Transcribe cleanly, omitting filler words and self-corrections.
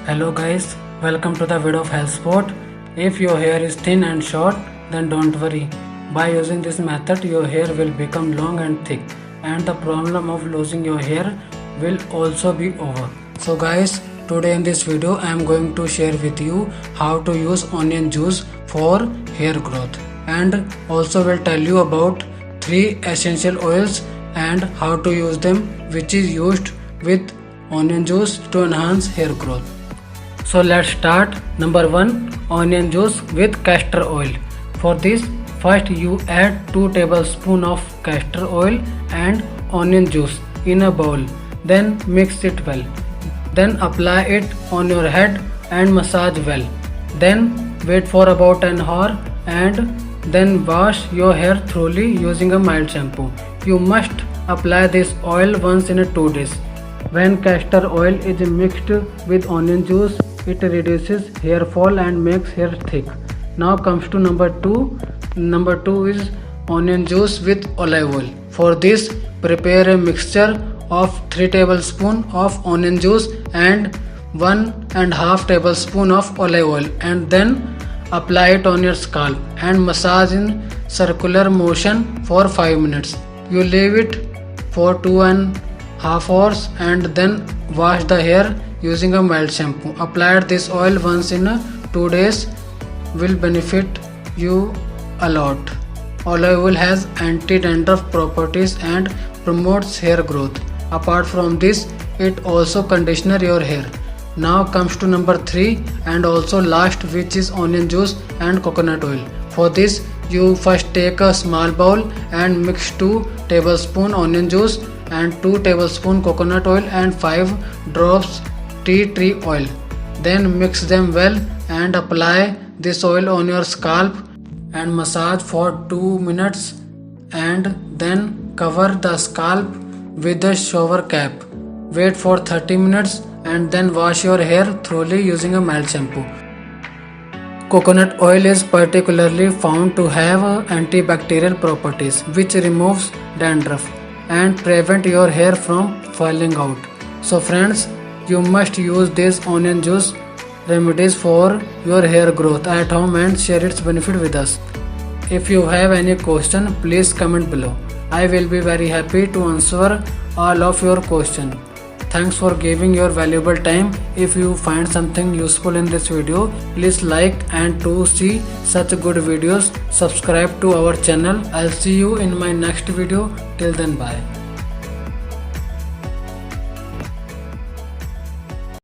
Hello guys, welcome to the video of health sport. If your hair is thin and short, then don't worry. By using this method, your hair will become long and thick, and the problem of losing your hair will also be over. So guys, today in this video I am going to share with you how to use onion juice for hair growth, and also will tell you about 3 essential oils and how to use them, which is used with onion juice to enhance hair growth. So let's start. Number 1, onion juice with castor oil. For this, first you add 2 tablespoons of castor oil and onion juice in a bowl. Then mix it well. Then apply it on your head and massage well. Then wait for about an hour and then wash your hair thoroughly using a mild shampoo. You must apply this oil once in 2 days. When castor oil is mixed with onion juice, it reduces hair fall and makes hair thick. Now comes to number 2. Number 2 is onion juice with olive oil. For this, prepare a mixture of 3 tablespoons of onion juice and 1.5 tablespoon of olive oil, and then apply it on your scalp and massage in circular motion for 5 minutes. You leave it for 2.5 hours and then wash the hair using a mild shampoo. Apply this oil once in 2 days will benefit you a lot. Olive oil has anti-dandruff properties and promotes hair growth. Apart from this, it also conditions your hair. Now comes to number 3 and also last, which is onion juice and coconut oil. For this, you first take a small bowl and mix 2 tablespoons onion juice and 2 tablespoons coconut oil and 5 drops tea tree oil. Then mix them well and apply this oil on your scalp and massage for 2 minutes, and then cover the scalp with a shower cap. Wait for 30 minutes and then wash your hair thoroughly using a mild shampoo. Coconut oil is particularly found to have antibacterial properties which removes dandruff and prevent your hair from falling out. So friends, you must use these onion juice remedies for your hair growth at home and share its benefit with us. If you have any question, please comment below. I will be very happy to answer all of your questions. Thanks for giving your valuable time. If you find something useful in this video, please like, and to see such good videos, subscribe to our channel. I'll see you in my next video. Till then, bye.